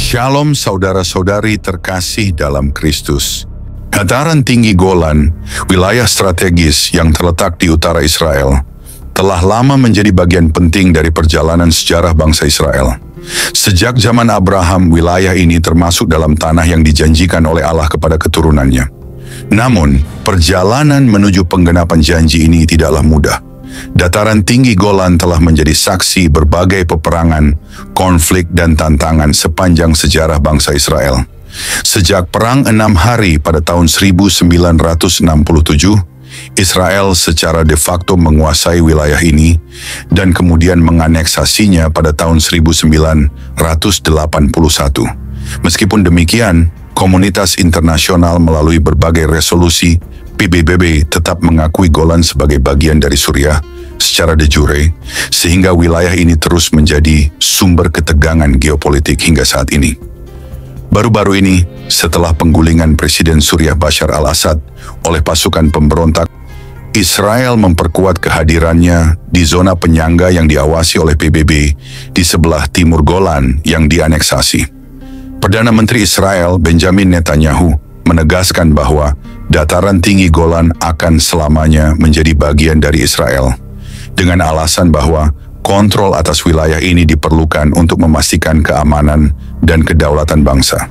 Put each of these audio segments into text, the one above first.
Shalom saudara-saudari terkasih dalam Kristus. Dataran tinggi Golan, wilayah strategis yang terletak di utara Israel, telah lama menjadi bagian penting dari perjalanan sejarah bangsa Israel. Sejak zaman Abraham, wilayah ini termasuk dalam tanah yang dijanjikan oleh Allah kepada keturunannya. Namun, perjalanan menuju penggenapan janji ini tidaklah mudah. Dataran tinggi Golan telah menjadi saksi berbagai peperangan, konflik, dan tantangan sepanjang sejarah bangsa Israel. Sejak Perang 6 Hari pada tahun 1967, Israel secara de facto menguasai wilayah ini dan kemudian menganeksasinya pada tahun 1981. Meskipun demikian, komunitas internasional melalui berbagai resolusi PBB tetap mengakui Golan sebagai bagian dari Suriah secara de jure, sehingga wilayah ini terus menjadi sumber ketegangan geopolitik hingga saat ini. Baru-baru ini, setelah penggulingan Presiden Suriah Bashar al-Assad oleh pasukan pemberontak, Israel memperkuat kehadirannya di zona penyangga yang diawasi oleh PBB di sebelah timur Golan yang dianeksasi. Perdana Menteri Israel Benjamin Netanyahu menegaskan bahwa dataran tinggi Golan akan selamanya menjadi bagian dari Israel, dengan alasan bahwa kontrol atas wilayah ini diperlukan untuk memastikan keamanan dan kedaulatan bangsa.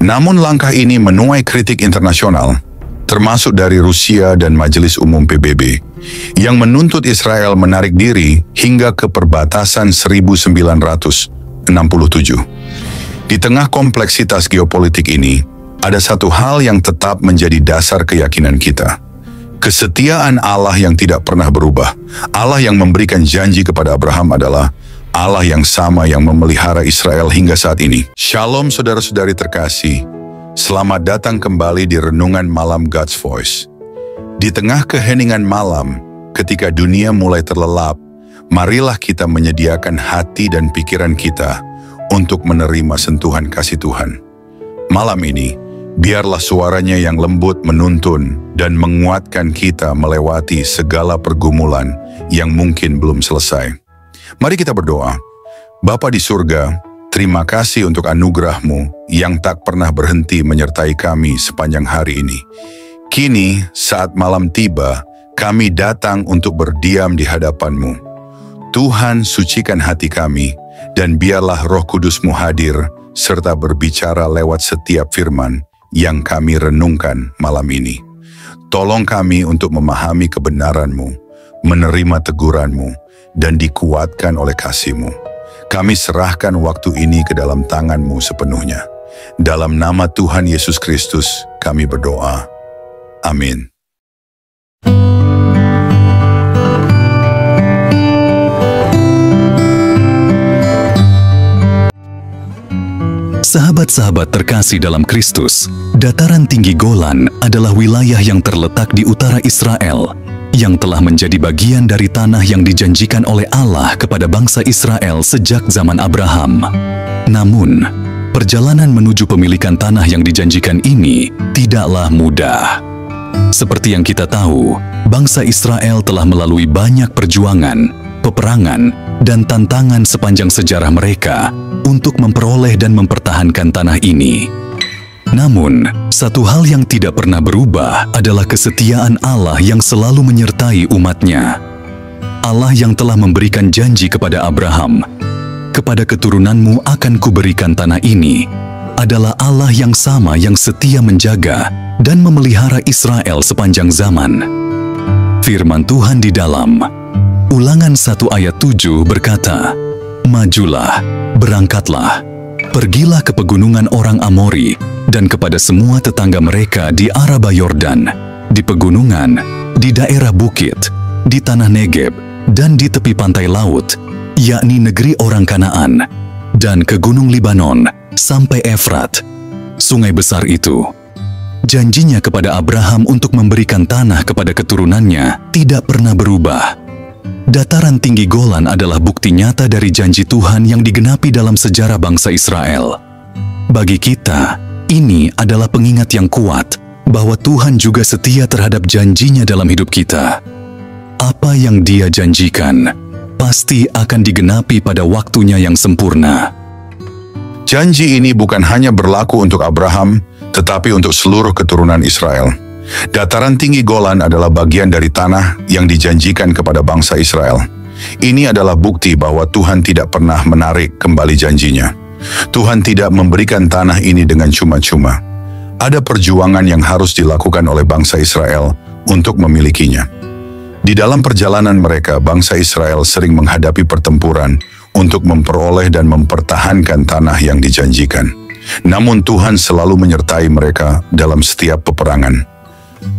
Namun langkah ini menuai kritik internasional, termasuk dari Rusia dan Majelis Umum PBB, yang menuntut Israel menarik diri hingga ke perbatasan 1967. Di tengah kompleksitas geopolitik ini, ada satu hal yang tetap menjadi dasar keyakinan kita. Kesetiaan Allah yang tidak pernah berubah. Allah yang memberikan janji kepada Abraham adalah Allah yang sama yang memelihara Israel hingga saat ini. Shalom saudara-saudari terkasih. Selamat datang kembali di Renungan Malam God's Voice. Di tengah keheningan malam, ketika dunia mulai terlelap, marilah kita menyediakan hati dan pikiran kita untuk menerima sentuhan kasih Tuhan. Malam ini, biarlah suaranya yang lembut menuntun dan menguatkan kita melewati segala pergumulan yang mungkin belum selesai. Mari kita berdoa. Bapa di surga, terima kasih untuk anugerah-Mu yang tak pernah berhenti menyertai kami sepanjang hari ini. Kini, saat malam tiba, kami datang untuk berdiam di hadapan-Mu. Tuhan, sucikan hati kami, dan biarlah Roh Kudus-Mu hadir, serta berbicara lewat setiap firman yang kami renungkan malam ini. Tolong kami untuk memahami kebenaran-Mu, menerima teguran-Mu, dan dikuatkan oleh kasih-Mu. Kami serahkan waktu ini ke dalam tangan-Mu sepenuhnya. Dalam nama Tuhan Yesus Kristus, kami berdoa. Amin. Sahabat-sahabat terkasih dalam Kristus, dataran tinggi Golan adalah wilayah yang terletak di utara Israel, yang telah menjadi bagian dari tanah yang dijanjikan oleh Allah kepada bangsa Israel sejak zaman Abraham. Namun, perjalanan menuju pemilikan tanah yang dijanjikan ini tidaklah mudah. Seperti yang kita tahu, bangsa Israel telah melalui banyak perjuangan, peperangan, dan tantangan sepanjang sejarah mereka untuk memperoleh dan mempertahankan tanah ini. Namun, satu hal yang tidak pernah berubah adalah kesetiaan Allah yang selalu menyertai umat-Nya. Allah yang telah memberikan janji kepada Abraham, "Kepada keturunanmu akan kuberikan tanah ini," adalah Allah yang sama yang setia menjaga dan memelihara Israel sepanjang zaman. Firman Tuhan di dalam Ulangan 1 ayat 7 berkata, "Majulah, berangkatlah, pergilah ke pegunungan orang Amori dan kepada semua tetangga mereka di Araba Yordan, di pegunungan, di daerah bukit, di tanah Negeb, dan di tepi pantai laut, yakni negeri orang Kanaan, dan ke gunung Libanon, sampai Efrat, sungai besar itu." Janjinya kepada Abraham untuk memberikan tanah kepada keturunannya tidak pernah berubah. Dataran tinggi Golan adalah bukti nyata dari janji Tuhan yang digenapi dalam sejarah bangsa Israel. Bagi kita, ini adalah pengingat yang kuat bahwa Tuhan juga setia terhadap janjinya dalam hidup kita. Apa yang Dia janjikan pasti akan digenapi pada waktunya yang sempurna. Janji ini bukan hanya berlaku untuk Abraham, tetapi untuk seluruh keturunan Israel. Dataran tinggi Golan adalah bagian dari tanah yang dijanjikan kepada bangsa Israel. Ini adalah bukti bahwa Tuhan tidak pernah menarik kembali janjinya. Tuhan tidak memberikan tanah ini dengan cuma-cuma. Ada perjuangan yang harus dilakukan oleh bangsa Israel untuk memilikinya. Di dalam perjalanan mereka, bangsa Israel sering menghadapi pertempuran untuk memperoleh dan mempertahankan tanah yang dijanjikan. Namun Tuhan selalu menyertai mereka dalam setiap peperangan.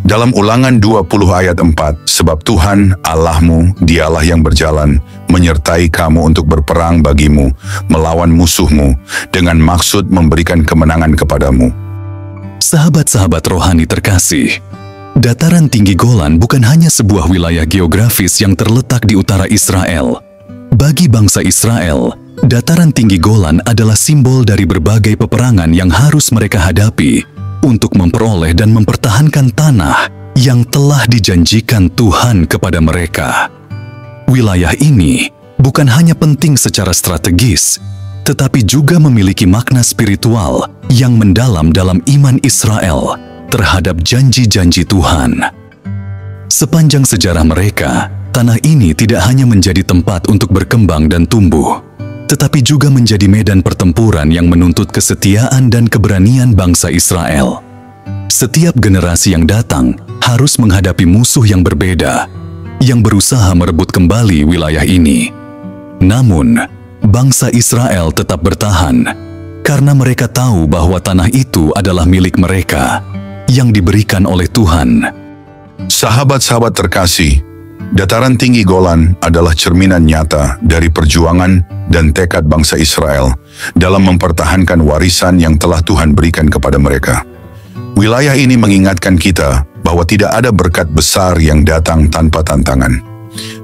Dalam Ulangan 20 ayat 4, sebab Tuhan Allahmu, dialah yang berjalan, menyertai kamu untuk berperang bagimu, melawan musuhmu, dengan maksud memberikan kemenangan kepadamu. Sahabat-sahabat rohani terkasih, dataran tinggi Golan bukan hanya sebuah wilayah geografis yang terletak di utara Israel. Bagi bangsa Israel, dataran tinggi Golan adalah simbol dari berbagai peperangan yang harus mereka hadapi untuk memperoleh dan mempertahankan tanah yang telah dijanjikan Tuhan kepada mereka. Wilayah ini bukan hanya penting secara strategis, tetapi juga memiliki makna spiritual yang mendalam dalam iman Israel terhadap janji-janji Tuhan. Sepanjang sejarah mereka, tanah ini tidak hanya menjadi tempat untuk berkembang dan tumbuh, tetapi juga menjadi medan pertempuran yang menuntut kesetiaan dan keberanian bangsa Israel. Setiap generasi yang datang harus menghadapi musuh yang berbeda, yang berusaha merebut kembali wilayah ini. Namun, bangsa Israel tetap bertahan, karena mereka tahu bahwa tanah itu adalah milik mereka, yang diberikan oleh Tuhan. Sahabat-sahabat terkasih, dataran tinggi Golan adalah cerminan nyata dari perjuangan dan tekad bangsa Israel dalam mempertahankan warisan yang telah Tuhan berikan kepada mereka. Wilayah ini mengingatkan kita bahwa tidak ada berkat besar yang datang tanpa tantangan.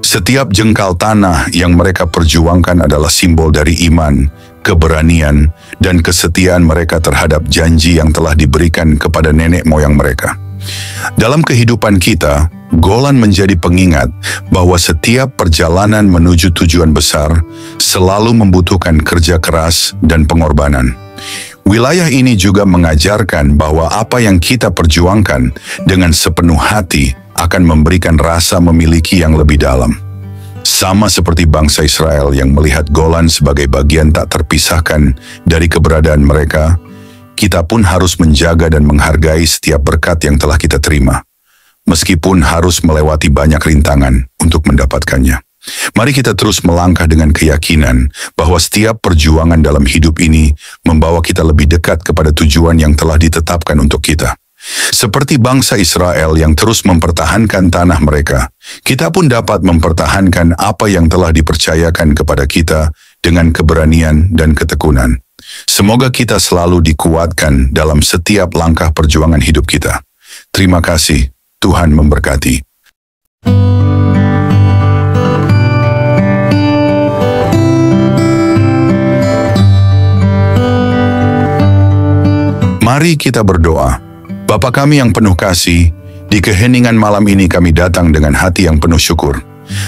Setiap jengkal tanah yang mereka perjuangkan adalah simbol dari iman, keberanian, dan kesetiaan mereka terhadap janji yang telah diberikan kepada nenek moyang mereka. Dalam kehidupan kita, Golan menjadi pengingat bahwa setiap perjalanan menuju tujuan besar selalu membutuhkan kerja keras dan pengorbanan. Wilayah ini juga mengajarkan bahwa apa yang kita perjuangkan dengan sepenuh hati akan memberikan rasa memiliki yang lebih dalam. Sama seperti bangsa Israel yang melihat Golan sebagai bagian tak terpisahkan dari keberadaan mereka, kita pun harus menjaga dan menghargai setiap berkat yang telah kita terima, meskipun harus melewati banyak rintangan untuk mendapatkannya. Mari kita terus melangkah dengan keyakinan bahwa setiap perjuangan dalam hidup ini membawa kita lebih dekat kepada tujuan yang telah ditetapkan untuk kita. Seperti bangsa Israel yang terus mempertahankan tanah mereka, kita pun dapat mempertahankan apa yang telah dipercayakan kepada kita dengan keberanian dan ketekunan. Semoga kita selalu dikuatkan dalam setiap langkah perjuangan hidup kita. Terima kasih, Tuhan memberkati. Mari kita berdoa. Bapa kami yang penuh kasih, di keheningan malam ini kami datang dengan hati yang penuh syukur.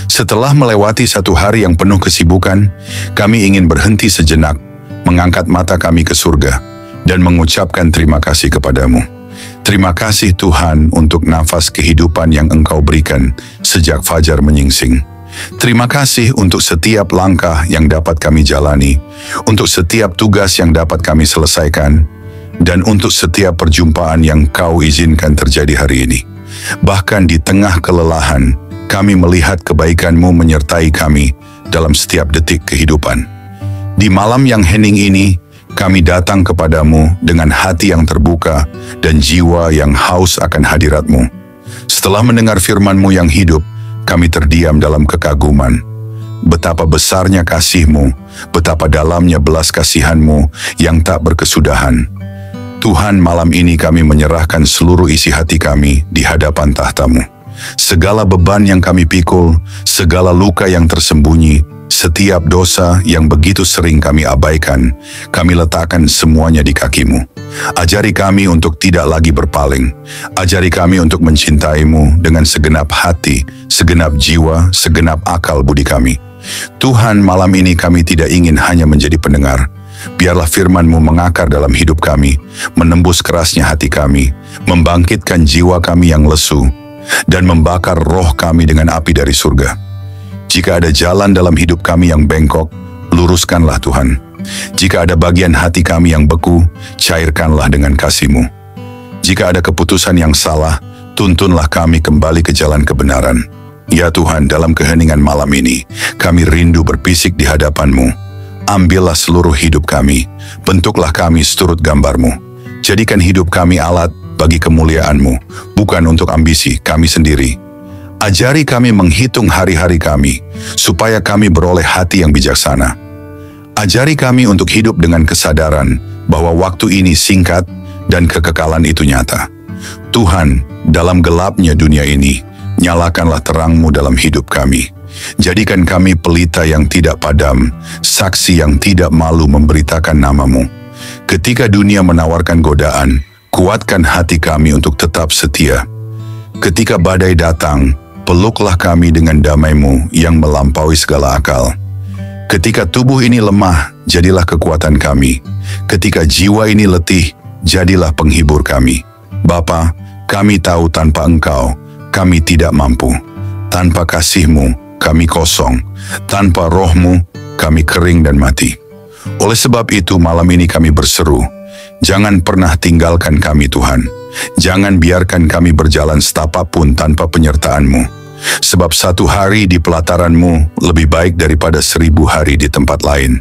Setelah melewati satu hari yang penuh kesibukan, kami ingin berhenti sejenak, mengangkat mata kami ke surga, dan mengucapkan terima kasih kepadamu. Terima kasih Tuhan untuk nafas kehidupan yang Engkau berikan sejak fajar menyingsing. Terima kasih untuk setiap langkah yang dapat kami jalani, untuk setiap tugas yang dapat kami selesaikan, dan untuk setiap perjumpaan yang Kau izinkan terjadi hari ini. Bahkan di tengah kelelahan, kami melihat kebaikan-Mu menyertai kami dalam setiap detik kehidupan. Di malam yang hening ini, kami datang kepadamu dengan hati yang terbuka dan jiwa yang haus akan hadirat-Mu. Setelah mendengar firman-Mu yang hidup, kami terdiam dalam kekaguman. Betapa besarnya kasih-Mu, betapa dalamnya belas kasihan-Mu yang tak berkesudahan. Tuhan, malam ini kami menyerahkan seluruh isi hati kami di hadapan tahta-Mu. Segala beban yang kami pikul, segala luka yang tersembunyi, setiap dosa yang begitu sering kami abaikan, kami letakkan semuanya di kaki-Mu. Ajari kami untuk tidak lagi berpaling. Ajari kami untuk mencintai-Mu dengan segenap hati, segenap jiwa, segenap akal budi kami. Tuhan, malam ini kami tidak ingin hanya menjadi pendengar, Biarlah firman-Mu mengakar dalam hidup kami, menembus kerasnya hati kami, membangkitkan jiwa kami yang lesu, dan membakar roh kami dengan api dari surga. Jika ada jalan dalam hidup kami yang bengkok, luruskanlah Tuhan. Jika ada bagian hati kami yang beku, cairkanlah dengan kasih-Mu. Jika ada keputusan yang salah, tuntunlah kami kembali ke jalan kebenaran. Ya Tuhan, dalam keheningan malam ini, kami rindu berpisik di hadapan-Mu. Ambillah seluruh hidup kami, bentuklah kami seturut gambar-Mu. Jadikan hidup kami alat bagi kemuliaan-Mu, bukan untuk ambisi kami sendiri. Ajari kami menghitung hari-hari kami, supaya kami beroleh hati yang bijaksana. Ajari kami untuk hidup dengan kesadaran bahwa waktu ini singkat dan kekekalan itu nyata. Tuhan, dalam gelapnya dunia ini, nyalakanlah terang-Mu dalam hidup kami. Jadikan kami pelita yang tidak padam, saksi yang tidak malu memberitakan nama-Mu. Ketika dunia menawarkan godaan, kuatkan hati kami untuk tetap setia. Ketika badai datang, peluklah kami dengan damai-Mu yang melampaui segala akal. Ketika tubuh ini lemah, jadilah kekuatan kami. Ketika jiwa ini letih, jadilah penghibur kami. Bapa, kami tahu tanpa Engkau, kami tidak mampu. Tanpa kasih-Mu, kami kosong. Tanpa Roh-Mu, kami kering dan mati. Oleh sebab itu, malam ini kami berseru, jangan pernah tinggalkan kami Tuhan. Jangan biarkan kami berjalan setapak pun tanpa penyertaan-Mu. Sebab 1 hari di pelataran-Mu lebih baik daripada 1000 hari di tempat lain.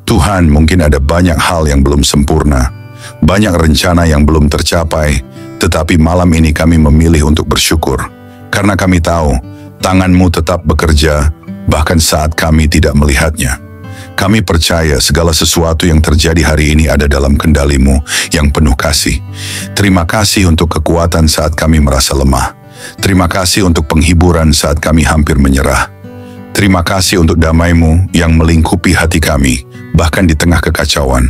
Tuhan, mungkin ada banyak hal yang belum sempurna, banyak rencana yang belum tercapai, tetapi malam ini kami memilih untuk bersyukur. Karena kami tahu, tangan-Mu tetap bekerja, bahkan saat kami tidak melihatnya. Kami percaya segala sesuatu yang terjadi hari ini ada dalam kendali-Mu yang penuh kasih. Terima kasih untuk kekuatan saat kami merasa lemah. Terima kasih untuk penghiburan saat kami hampir menyerah. Terima kasih untuk damai-Mu yang melingkupi hati kami, bahkan di tengah kekacauan.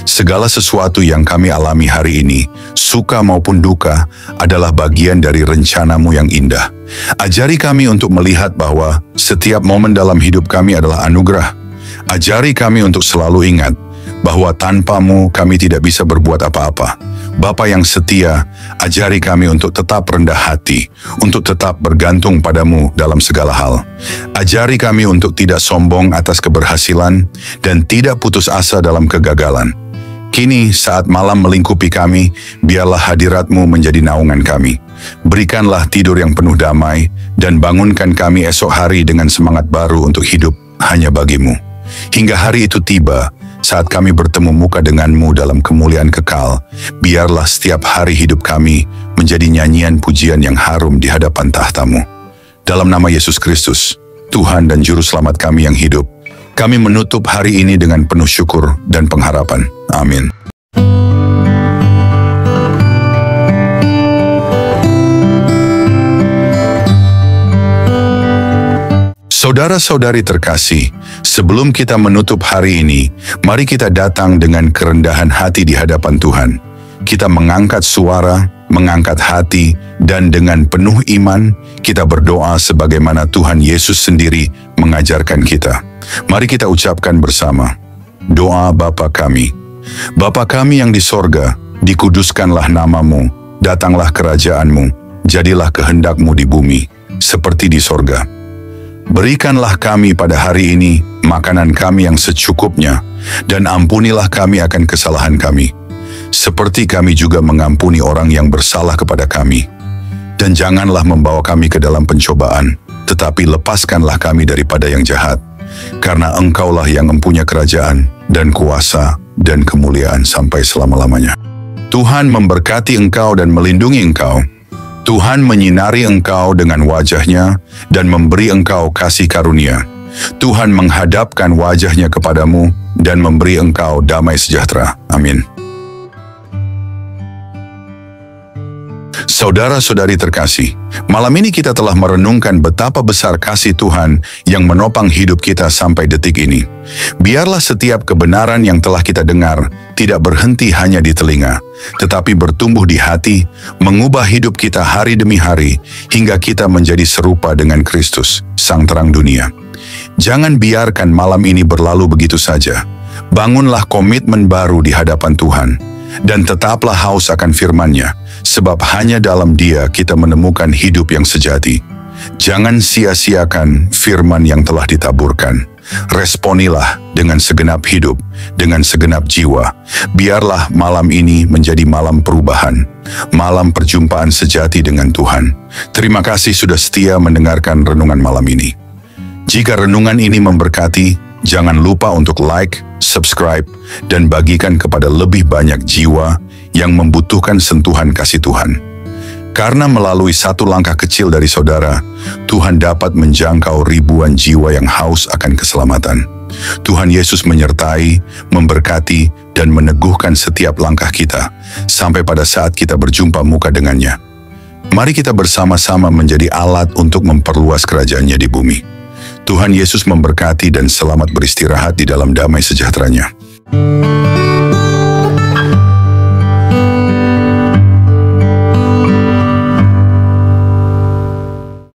Segala sesuatu yang kami alami hari ini, suka maupun duka, adalah bagian dari rencana-Mu yang indah. Ajari kami untuk melihat bahwa setiap momen dalam hidup kami adalah anugerah. Ajari kami untuk selalu ingat bahwa tanpa-Mu kami tidak bisa berbuat apa-apa. Bapa yang setia, ajari kami untuk tetap rendah hati, untuk tetap bergantung pada-Mu dalam segala hal. Ajari kami untuk tidak sombong atas keberhasilan dan tidak putus asa dalam kegagalan. Kini saat malam melingkupi kami, biarlah hadirat-Mu menjadi naungan kami. Berikanlah tidur yang penuh damai dan bangunkan kami esok hari dengan semangat baru untuk hidup hanya bagi-Mu. Hingga hari itu tiba, saat kami bertemu muka dengan-Mu dalam kemuliaan kekal, biarlah setiap hari hidup kami menjadi nyanyian pujian yang harum di hadapan tahta-Mu. Dalam nama Yesus Kristus, Tuhan dan Juru Selamat kami yang hidup, kami menutup hari ini dengan penuh syukur dan pengharapan. Amin. Saudara-saudari terkasih, sebelum kita menutup hari ini, mari kita datang dengan kerendahan hati di hadapan Tuhan. Kita mengangkat suara, mengangkat hati, dan dengan penuh iman, kita berdoa sebagaimana Tuhan Yesus sendiri mengajarkan kita. Mari kita ucapkan bersama, doa Bapa kami. Bapa kami yang di sorga, dikuduskanlah nama-Mu, datanglah kerajaan-Mu, jadilah kehendak-Mu di bumi, seperti di sorga. Berikanlah kami pada hari ini makanan kami yang secukupnya, dan ampunilah kami akan kesalahan kami, seperti kami juga mengampuni orang yang bersalah kepada kami. Dan janganlah membawa kami ke dalam pencobaan, tetapi lepaskanlah kami daripada yang jahat, karena Engkaulah yang mempunyai kerajaan, dan kuasa, dan kemuliaan sampai selama-lamanya. Tuhan memberkati engkau dan melindungi engkau. Tuhan menyinari engkau dengan wajah-Nya dan memberi engkau kasih karunia. Tuhan menghadapkan wajah-Nya kepadamu dan memberi engkau damai sejahtera. Amin. Saudara-saudari terkasih, malam ini kita telah merenungkan betapa besar kasih Tuhan yang menopang hidup kita sampai detik ini. Biarlah setiap kebenaran yang telah kita dengar tidak berhenti hanya di telinga, tetapi bertumbuh di hati, mengubah hidup kita hari demi hari, hingga kita menjadi serupa dengan Kristus, Sang Terang Dunia. Jangan biarkan malam ini berlalu begitu saja. Bangunlah komitmen baru di hadapan Tuhan, dan tetaplah haus akan firman-Nya, sebab hanya dalam Dia kita menemukan hidup yang sejati. Jangan sia-siakan firman yang telah ditaburkan. Responilah dengan segenap hidup, dengan segenap jiwa. Biarlah malam ini menjadi malam perubahan, malam perjumpaan sejati dengan Tuhan. Terima kasih sudah setia mendengarkan renungan malam ini. Jika renungan ini memberkati, jangan lupa untuk like, subscribe, dan bagikan kepada lebih banyak jiwa yang membutuhkan sentuhan kasih Tuhan. Karena melalui satu langkah kecil dari saudara, Tuhan dapat menjangkau ribuan jiwa yang haus akan keselamatan. Tuhan Yesus menyertai, memberkati, dan meneguhkan setiap langkah kita, sampai pada saat kita berjumpa muka dengannya. Mari kita bersama-sama menjadi alat untuk memperluas kerajaan-Nya di bumi. Tuhan Yesus memberkati dan selamat beristirahat di dalam damai sejahtera-Nya.